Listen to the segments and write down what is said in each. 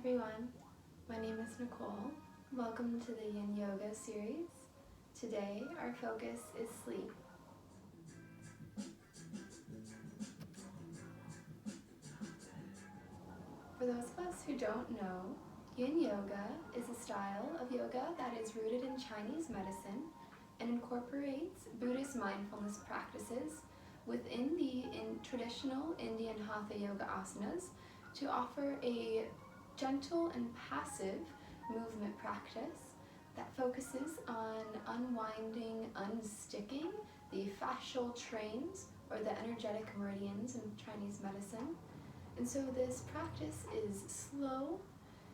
everyone, my name is Nicole. Welcome to the Yin Yoga series. Today our focus is sleep. For those of us who don't know, Yin Yoga is a style of yoga that is rooted in Chinese medicine and incorporates Buddhist mindfulness practices within the traditional Indian Hatha Yoga asanas to offer a gentle and passive movement practice that focuses on unwinding, unsticking the fascial trains or the energetic meridians in Chinese medicine. And so this practice is slow,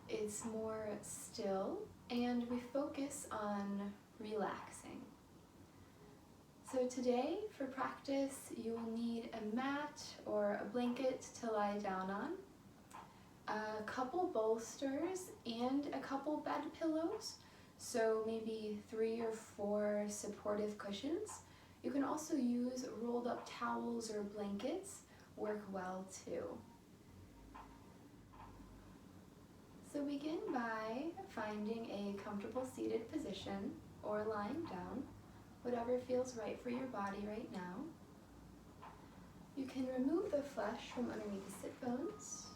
it's more still, and we focus on relaxing. So today, for practice, you will need a mat or a blanket to lie down on, a couple bolsters, and a couple bed pillows, so maybe 3 or 4 supportive cushions. You can also use rolled up towels or blankets, work well too. So begin by finding a comfortable seated position or lying down, whatever feels right for your body right now. You can remove the flesh from underneath the sit bones,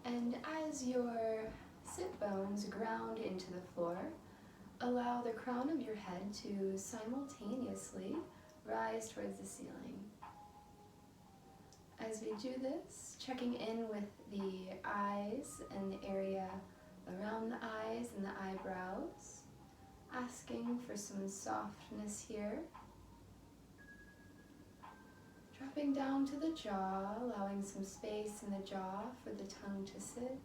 and as your sit bones ground into the floor, allow the crown of your head to simultaneously rise towards the ceiling. As we do this, checking in with the eyes and the area around the eyes and the eyebrows, asking for some softness here. Dropping down to the jaw, allowing some space in the jaw for the tongue to sit.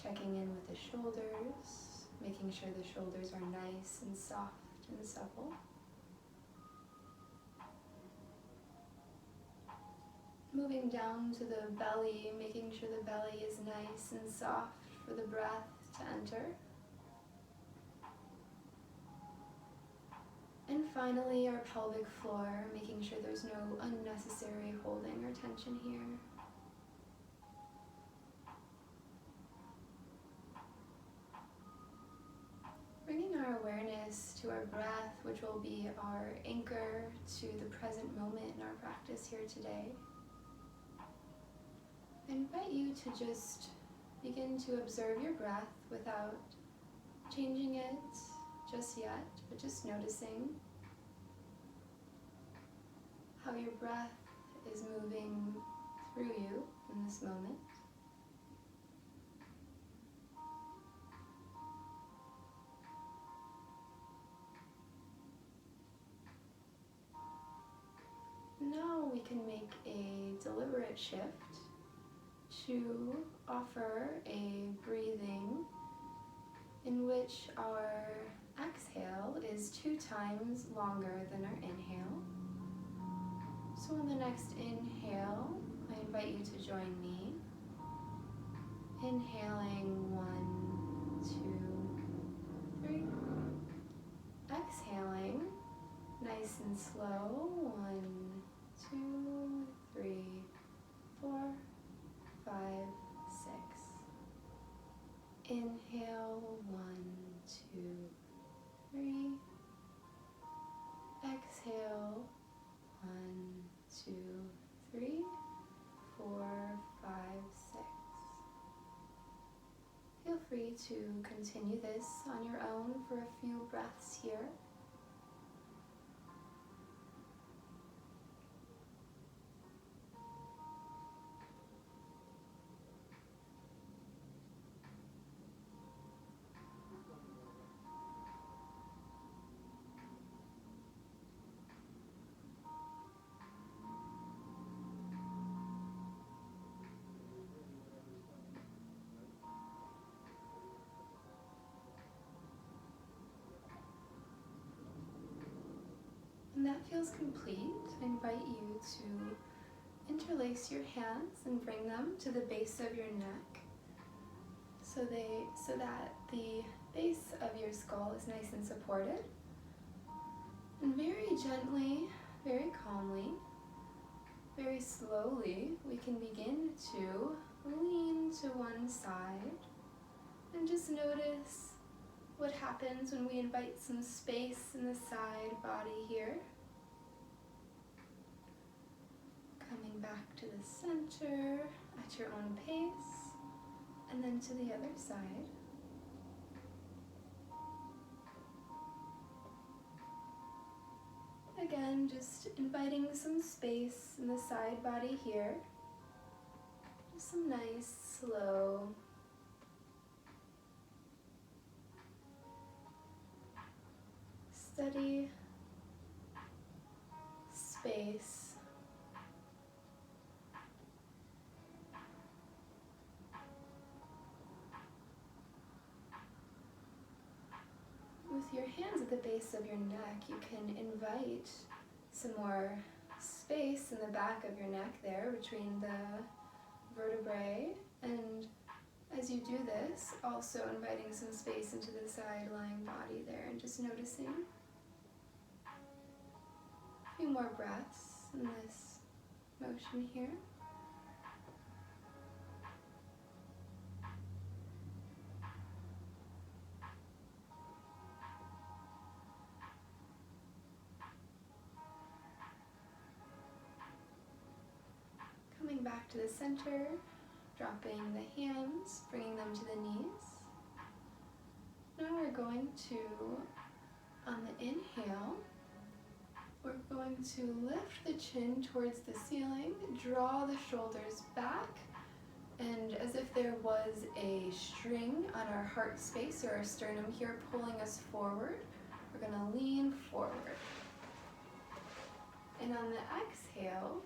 Checking in with the shoulders, making sure the shoulders are nice and soft and supple. Moving down to the belly, making sure the belly is nice and soft for the breath to enter. And finally, our pelvic floor, making sure there's no unnecessary holding or tension here. Bringing our awareness to our breath, which will be our anchor to the present moment in our practice here today. I invite you to just begin to observe your breath without changing it just yet, but just noticing how your breath is moving through you in this moment. Now we can make a deliberate shift to offer a breathing in which our exhale is 2 times longer than our inhale. So on the next inhale, I invite you to join me. Inhaling 1, 2, 3. Exhaling, nice and slow. 1, 2, 3, 4, 5, 6. Inhale, 1, 2, 3. Exhale, 1, 2, 3, 4, 5, 6. Feel free to continue this on your own for a few breaths here. When that feels complete, I invite you to interlace your hands and bring them to the base of your neck so that the base of your skull is nice and supported. And very gently, very calmly, very slowly, we can begin to lean to one side and just notice what happens when we invite some space in the side body here. Coming back to the center at your own pace, and then to the other side. Again, just inviting some space in the side body here. Just some nice, slow, steady space. With your hands at the base of your neck, you can invite some more space in the back of your neck there between the vertebrae. And as you do this, also inviting some space into the side lying body there and just noticing a few more breaths in this motion here. Coming back to the center, dropping the hands, bringing them to the knees. Now we're going to, on the inhale, we're going to lift the chin towards the ceiling, draw the shoulders back, and as if there was a string on our heart space or our sternum here pulling us forward, we're going to lean forward. And on the exhale,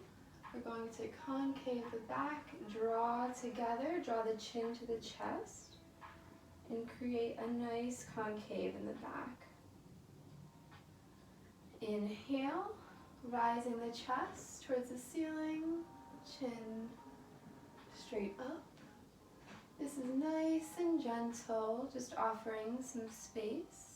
we're going to concave the back, draw together, draw the chin to the chest, and create a nice concave in the back. Inhale, rising the chest towards the ceiling, chin straight up. This is nice and gentle, just offering some space.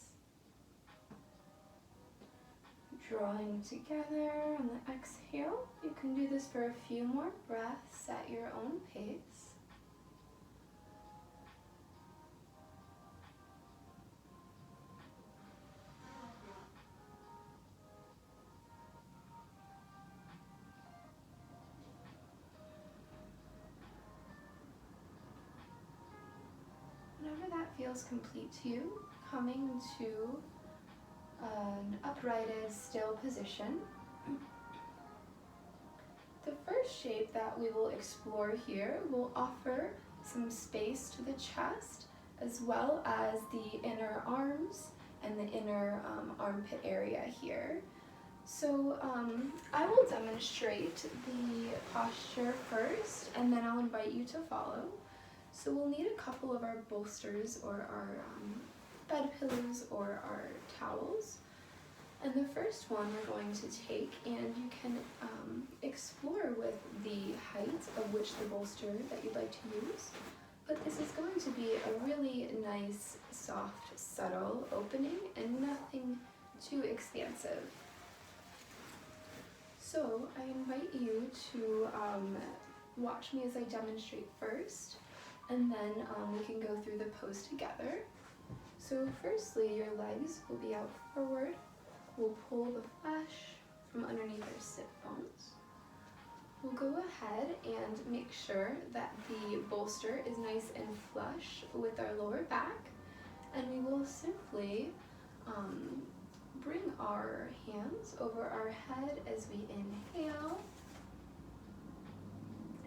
Drawing together on the exhale. You can do this for a few more breaths at your own pace. Whenever that feels complete to you, coming to an uprighted, still position. The first shape that we will explore here will offer some space to the chest, as well as the inner arms and the inner armpit area here. So I will demonstrate the posture first, and then I'll invite you to follow. So we'll need a couple of our bolsters or our bed pillows or our towels. And the first one we're going to take, and you can explore with the height of which the bolster that you'd like to use. But this is going to be a really nice, soft, subtle opening and nothing too expansive. So I invite you to watch me as I demonstrate first, and then we can go through the pose together. So firstly, your legs will be out forward. We'll pull the flesh from underneath our sit bones. We'll go ahead and make sure that the bolster is nice and flush with our lower back, and we will simply bring our hands over our head as we inhale,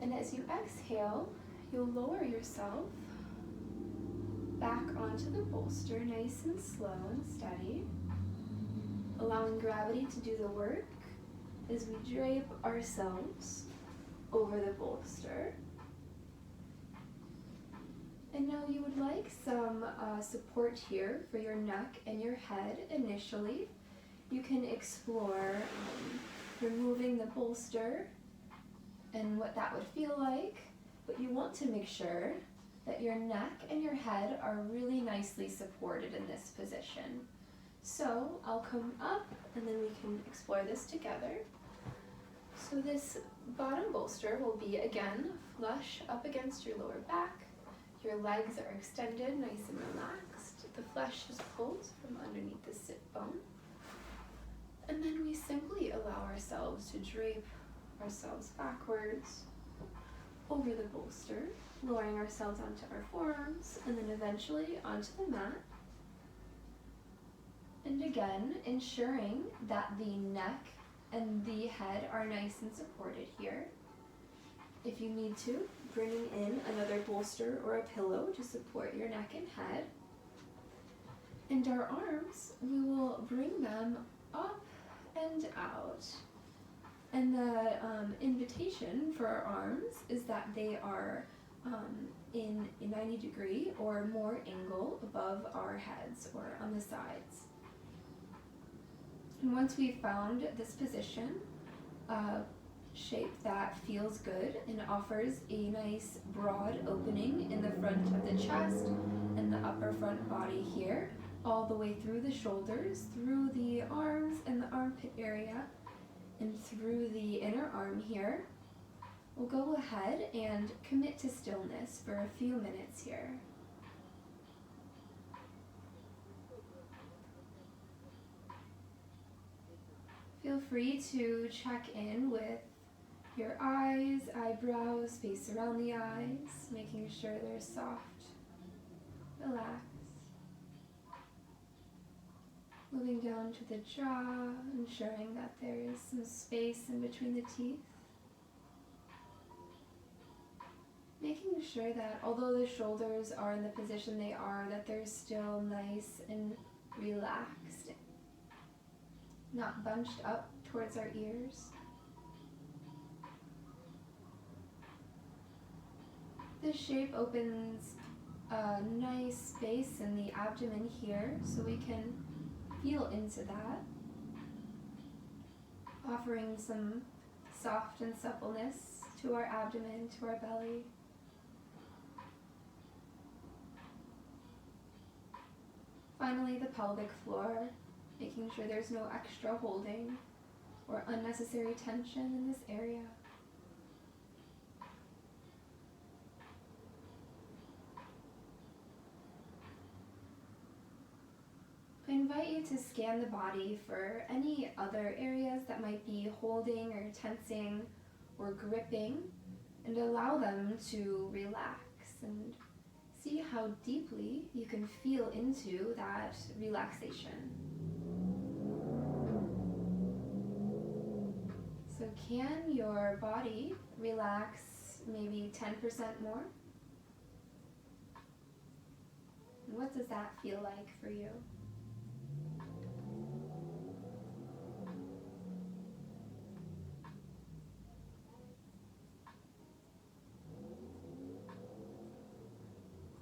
and as you exhale, you'll lower yourself back onto the bolster, nice and slow and steady, allowing gravity to do the work as we drape ourselves over the bolster. And now you would like some support here for your neck and your head initially. You can explore removing the bolster and what that would feel like, but you want to make sure that your neck and your head are really nicely supported in this position. So I'll come up and then we can explore this together. So this bottom bolster will be, again, flush up against your lower back. Your legs are extended, nice and relaxed. The flesh is pulled from underneath the sit bone. And then we simply allow ourselves to drape ourselves backwards over the bolster, lowering ourselves onto our forearms, and then eventually onto the mat. And again, ensuring that the neck and the head are nice and supported here. If you need to, bringing in another bolster or a pillow to support your neck and head. And our arms, we will bring them up and out. And the invitation for our arms is that they are in a 90-degree or more angle above our heads or on the sides. And once we've found this position, shape that feels good and offers a nice broad opening in the front of the chest and the upper front body here, all the way through the shoulders, through the arms and the armpit area, and through the inner arm here. We'll go ahead and commit to stillness for a few minutes here. Feel free to check in with your eyes, eyebrows, space around the eyes, making sure they're soft, relaxed. Moving down to the jaw, ensuring that there is some space in between the teeth. Making sure that although the shoulders are in the position they are, that they're still nice and relaxed, not bunched up towards our ears. This shape opens a nice space in the abdomen here, so we can feel into that, offering some soft and suppleness to our abdomen, to our belly. Finally, the pelvic floor, making sure there's no extra holding or unnecessary tension in this area. I invite you to scan the body for any other areas that might be holding or tensing or gripping, and allow them to relax and see how deeply you can feel into that relaxation. So can your body relax maybe 10% more? And what does that feel like for you?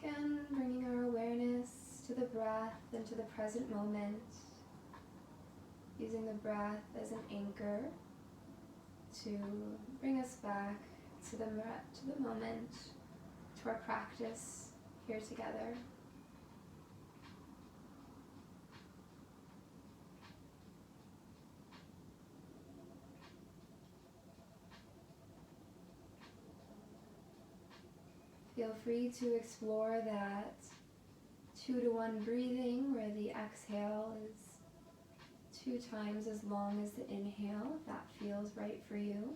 Again, bringing our awareness to the breath and to the present moment, using the breath as an anchor to bring us back to the moment, to our practice here together. Feel free to explore that 2-to-1 breathing, where the exhale is 2 times as long as the inhale, if that feels right for you.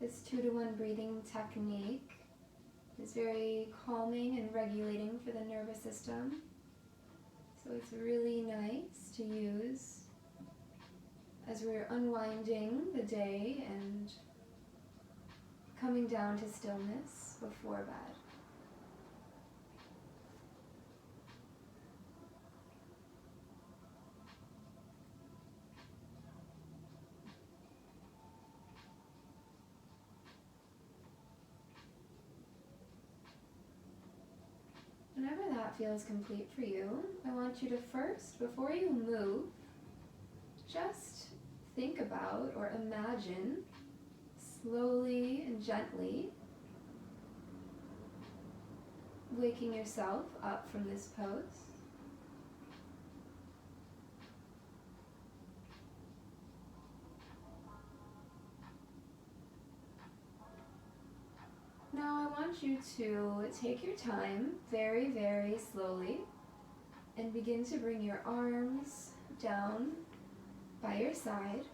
This 2-to-1 breathing technique is very calming and regulating for the nervous system. So it's really nice to use as we're unwinding the day and coming down to stillness before bed. Whenever that feels complete for you, I want you to first, before you move, just think about or imagine slowly and gently waking yourself up from this pose. Now I want you to take your time very, very slowly and begin to bring your arms down by your side.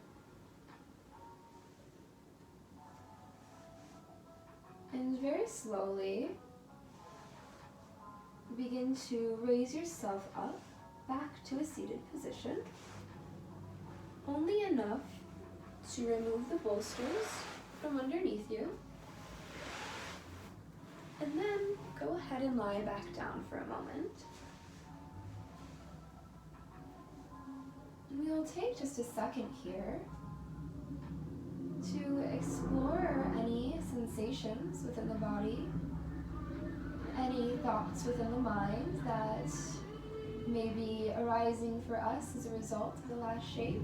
And very slowly begin to raise yourself up back to a seated position. Only enough to remove the bolsters from underneath you. And then go ahead and lie back down for a moment. And we'll take just a second here to explore any sensations within the body, any thoughts within the mind that may be arising for us as a result of the last shape,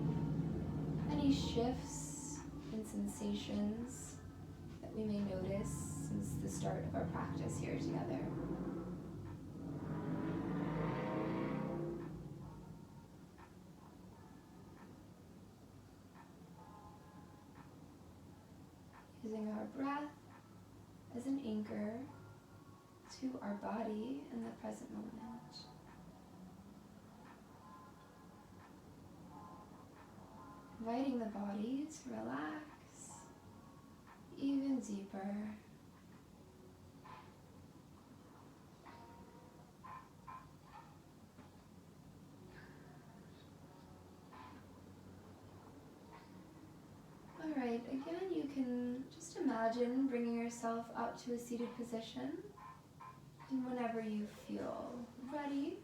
any shifts in sensations that we may notice since the start of our practice here together. Using our breath as an anchor to our body in the present moment. Inviting the body to relax even deeper. Alright, again you can just imagine bringing yourself up to a seated position, and whenever you feel ready,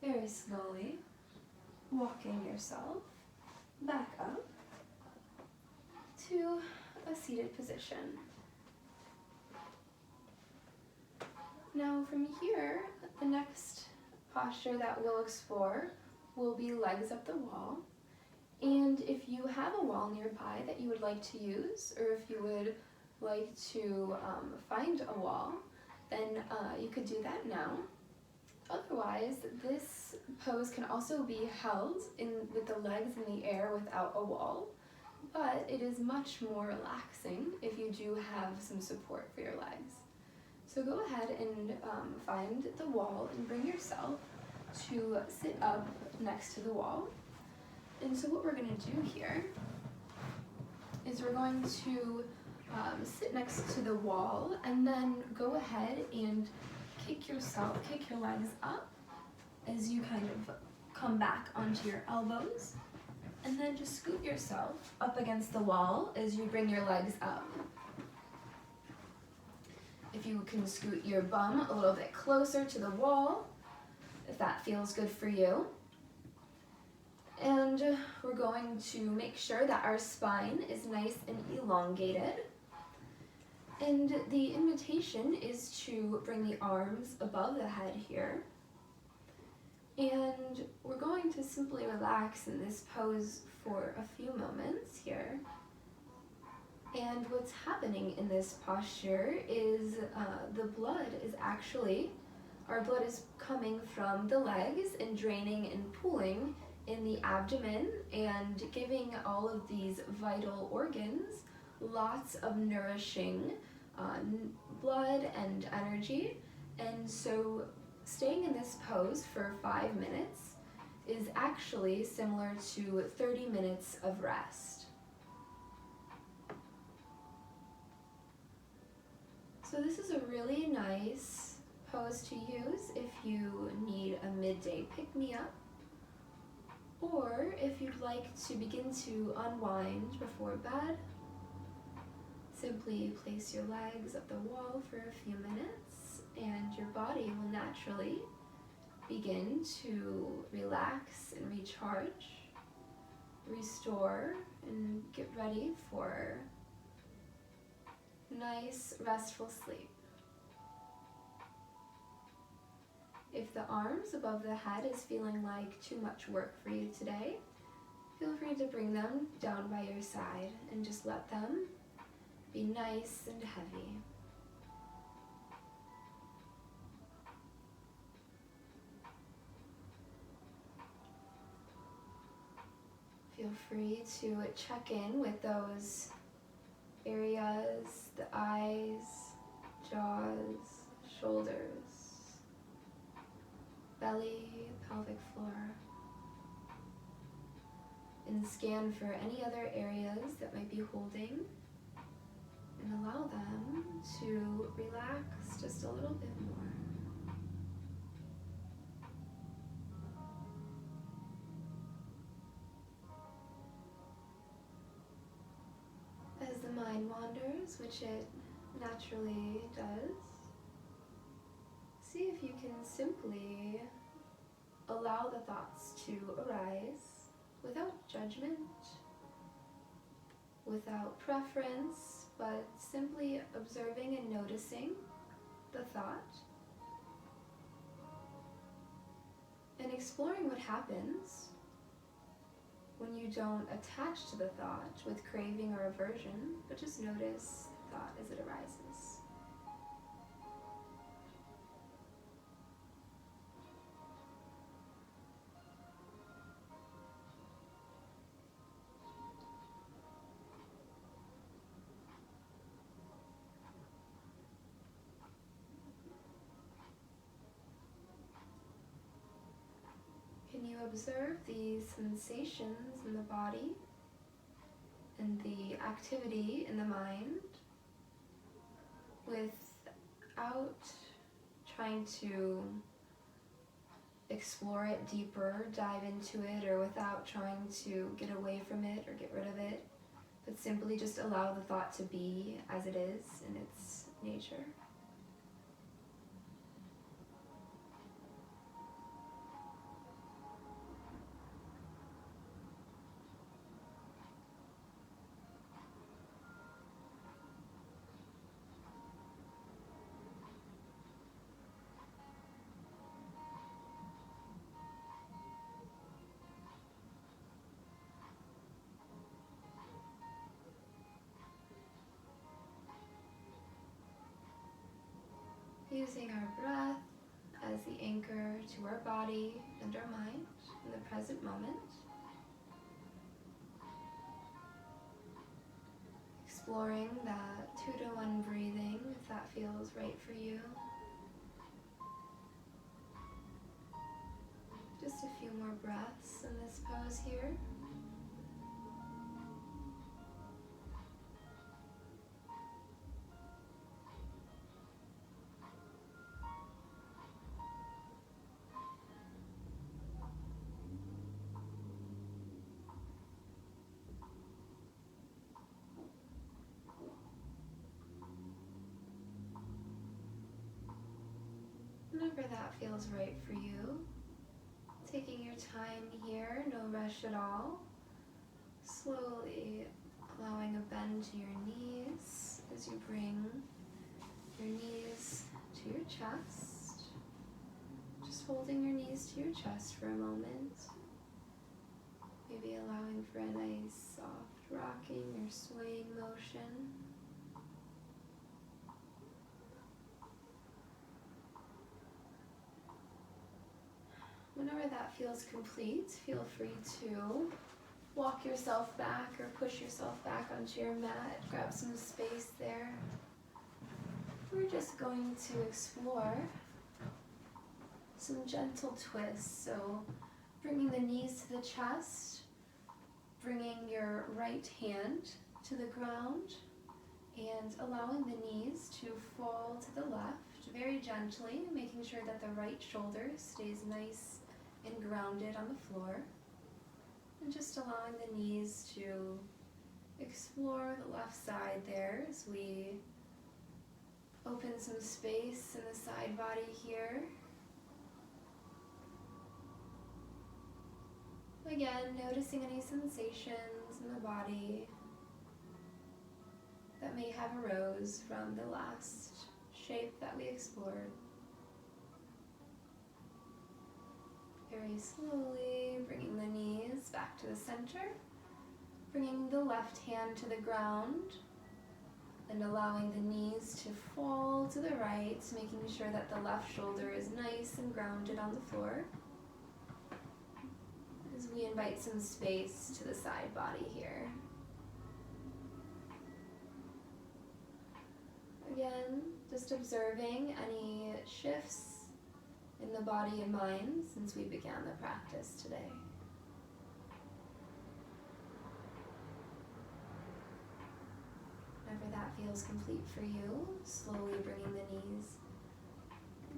very slowly walking yourself back up to a seated position. Now from here, the next posture that we'll explore will be legs up the wall. And if you have a wall nearby that you would like to use, or if you would like to find a wall, then you could do that now. Otherwise, this pose can also be held with the legs in the air without a wall, but it is much more relaxing if you do have some support for your legs. So go ahead and find the wall and bring yourself to sit up next to the wall. And so what we're going to do here is we're going to sit next to the wall and then go ahead and kick your legs up as you kind of come back onto your elbows, and then just scoot yourself up against the wall as you bring your legs up. If you can scoot your bum a little bit closer to the wall, if that feels good for you. And we're going to make sure that our spine is nice and elongated. And the invitation is to bring the arms above the head here. And we're going to simply relax in this pose for a few moments here. And what's happening in this posture is our blood is coming from the legs and draining and pooling in the abdomen and giving all of these vital organs lots of nourishing blood and energy. And so staying in this pose for 5 minutes is actually similar to 30 minutes of rest. So this is a really nice pose to use if you need a midday pick-me-up, or if you'd like to begin to unwind before bed. Simply place your legs up the wall for a few minutes and your body will naturally begin to relax and recharge, restore, and get ready for nice, restful sleep. If the arms above the head is feeling like too much work for you today, feel free to bring them down by your side and just let them be nice and heavy. Feel free to check in with those areas, the eyes, jaws, shoulders, belly, pelvic floor, and scan for any other areas that might be holding, and allow them to relax just a little bit more. As the mind wanders, which it naturally does, see if you can simply allow the thoughts to arise without judgment, without preference, but simply observing and noticing the thought and exploring what happens when you don't attach to the thought with craving or aversion, but just notice the thought as it arises. Can you observe these sensations in the body and the activity in the mind without trying to explore it deeper, dive into it, or without trying to get away from it or get rid of it, but simply just allow the thought to be as it is in its nature? Using our breath as the anchor to our body and our mind in the present moment. Exploring that 2-to-1 breathing if that feels right for you. Just a few more breaths in this pose here. Whenever that feels right for you, taking your time here, no rush at all. Slowly allowing a bend to your knees as you bring your knees to your chest. Just holding your knees to your chest for a moment. Maybe allowing for a nice soft rocking or swaying motion. Whenever that feels complete, feel free to walk yourself back or push yourself back onto your mat. Grab some space there. We're just going to explore some gentle twists. So bringing the knees to the chest, bringing your right hand to the ground, and allowing the knees to fall to the left very gently, making sure that the right shoulder stays nice and grounded on the floor. And just allowing the knees to explore the left side there as we open some space in the side body here. Again, noticing any sensations in the body that may have arose from the last shape that we explored. Very slowly bringing the knees back to the center, bringing the left hand to the ground, and allowing the knees to fall to the right, making sure that the left shoulder is nice and grounded on the floor. As we invite invite some space to the side body here. Again, just observing any shifts in the body and mind since we began the practice today. Whenever that feels complete for you, slowly bringing the knees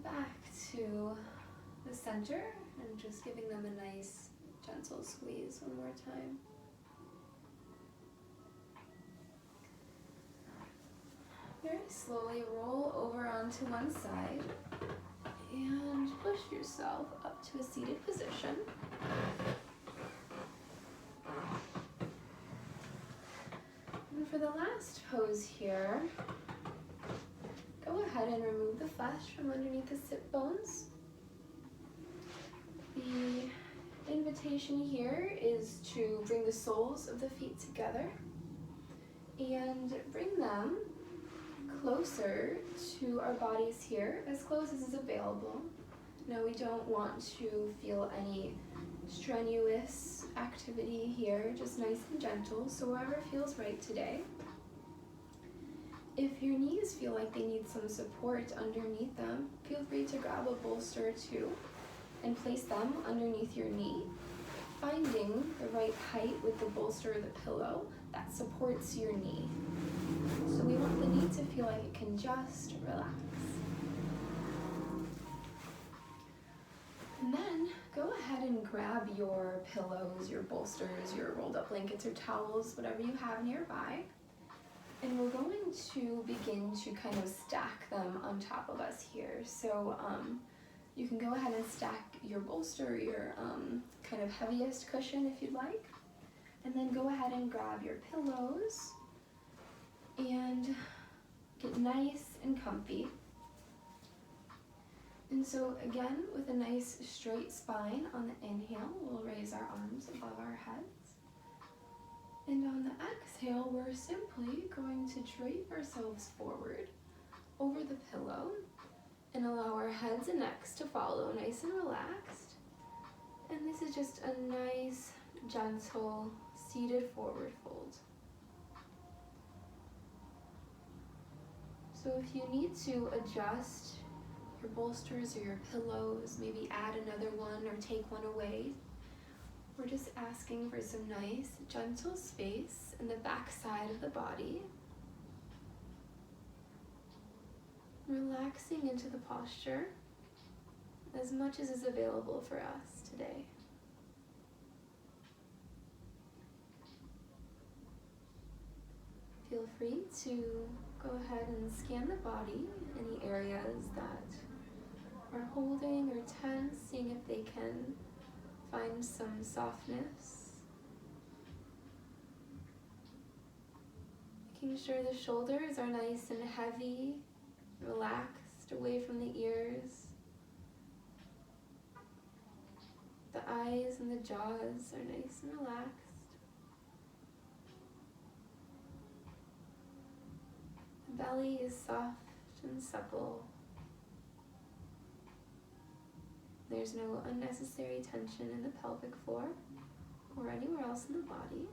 back to the center and just giving them a nice gentle squeeze one more time. Very slowly roll over onto one side and push yourself up to a seated position. And for the last pose here, go ahead and remove the flesh from underneath the sit bones. The invitation here is to bring the soles of the feet together and bring them closer to our bodies here, as close as is available. Now we don't want to feel any strenuous activity here, just nice and gentle, so wherever feels right today. If your knees feel like they need some support underneath them, feel free to grab a bolster or two and place them underneath your knee, finding the right height with the bolster or the pillow that supports your knee. So we want the knee to feel like it can just relax. And then go ahead and grab your pillows, your bolsters, your rolled up blankets or towels, whatever you have nearby. And we're going to begin to kind of stack them on top of us here. So you can go ahead and stack your bolster, your kind of heaviest cushion if you'd like. And then go ahead and grab your pillows and get nice and comfy. And so again, with a nice straight spine on the inhale, we'll raise our arms above our heads. And on the exhale, we're simply going to drape ourselves forward over the pillow and allow our heads and necks to follow nice and relaxed. And this is just a nice, gentle, seated forward fold. So if you need to adjust your bolsters or your pillows, maybe add another one or take one away, we're just asking for some nice, gentle space in the back side of the body. Relaxing into the posture as much as is available for us today. Feel free to go ahead and scan the body, any areas that are holding or tense, seeing if they can find some softness. Making sure the shoulders are nice and heavy, relaxed away from the ears. The eyes and the jaws are nice and relaxed. The belly is soft and supple. There's no unnecessary tension in the pelvic floor or anywhere else in the body.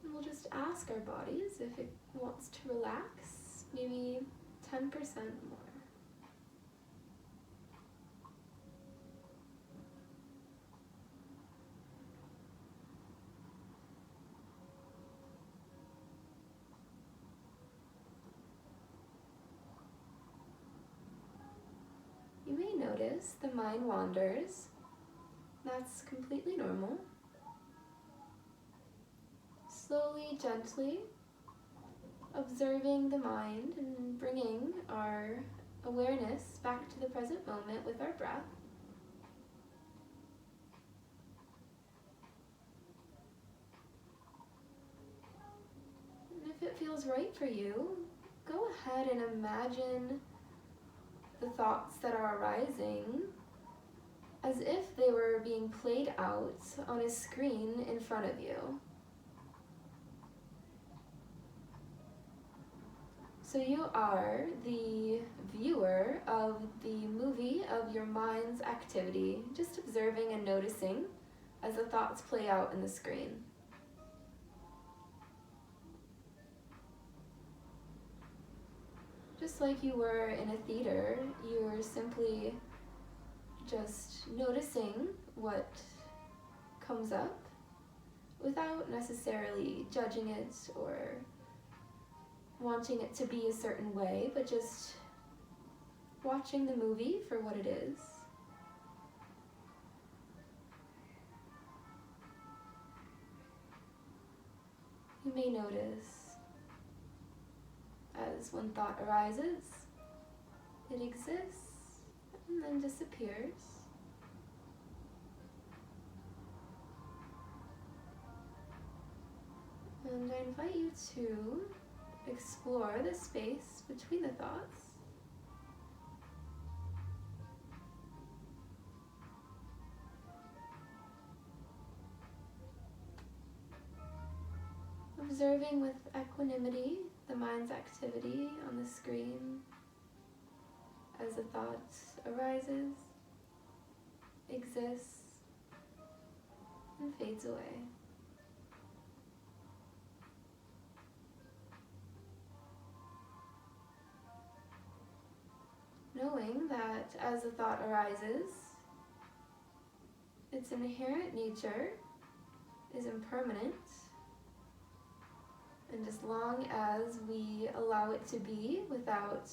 And we'll just ask our bodies if it wants to relax, maybe 10% more. You may notice the mind wanders. That's completely normal. Slowly, gently, observing the mind and bringing our awareness back to the present moment with our breath. And if it feels right for you, go ahead and imagine the thoughts that are arising as if they were being played out on a screen in front of you. So you are the viewer of the movie of your mind's activity, just observing and noticing as the thoughts play out in the screen. Just like you were in a theater, you were simply just noticing what comes up without necessarily judging it or wanting it to be a certain way, but just watching the movie for what it is. You may notice as one thought arises, it exists and then disappears. And I invite you to explore the space between the thoughts. Observing with equanimity the mind's activity on the screen as the thought arises, exists, and fades away. Knowing that as a thought arises, its inherent nature is impermanent, and as long as we allow it to be without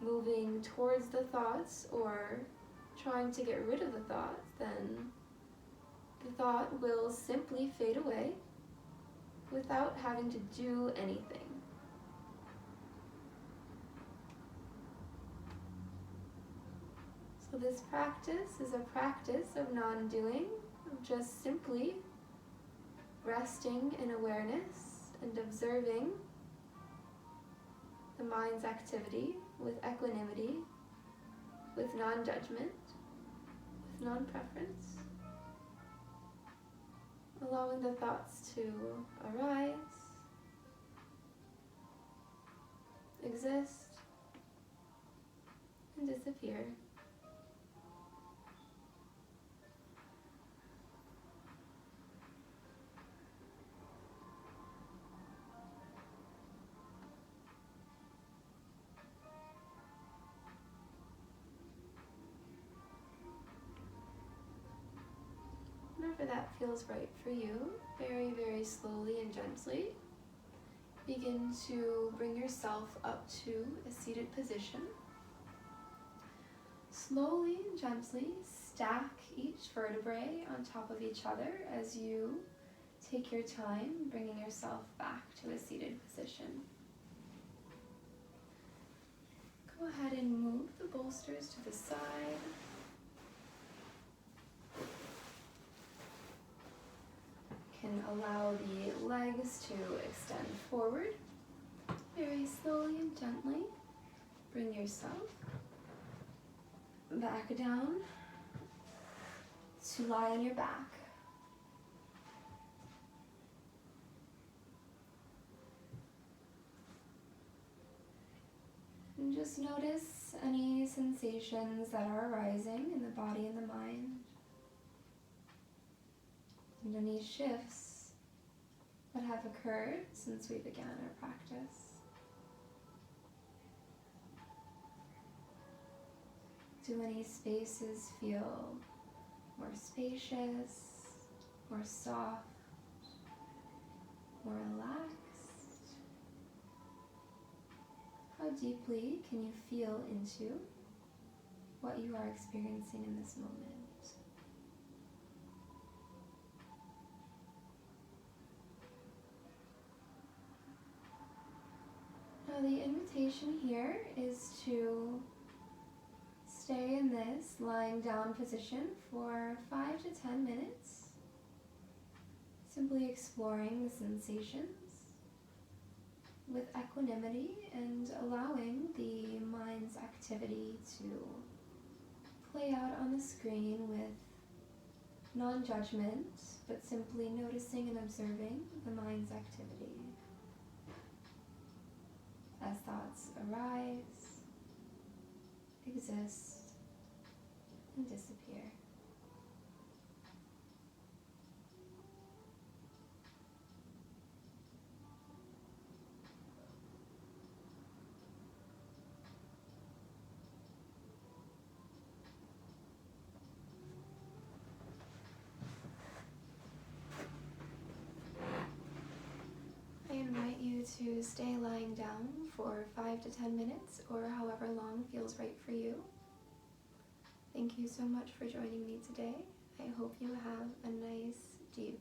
moving towards the thoughts or trying to get rid of the thought, then the thought will simply fade away without having to do anything. So this practice is a practice of non-doing, of just simply resting in awareness and observing the mind's activity with equanimity, with non-judgment, with non-preference, allowing the thoughts to arise, exist, and disappear. Whenever that feels right for you, very, very slowly and gently, begin to bring yourself up to a seated position. Slowly and gently stack each vertebrae on top of each other as you take your time bringing yourself back to a seated position. Go ahead and move the bolsters to the side. Can allow the legs to extend forward. Very slowly and gently bring yourself back down to lie on your back. And just notice any sensations that are arising in the body and the mind, and any shifts that have occurred since we began our practice. Do any spaces feel more spacious, more soft, more relaxed? How deeply can you feel into what you are experiencing in this moment? Now the invitation here is to stay in this lying down position for 5 to 10 minutes, simply exploring the sensations with equanimity and allowing the mind's activity to play out on the screen with non-judgment, but simply noticing and observing the mind's activity. as thoughts arise, exist, and disappear. I invite you to stay lying down for 5 to 10 minutes or however long feels right for you. Thank you so much for joining me today. I hope you have a nice, deep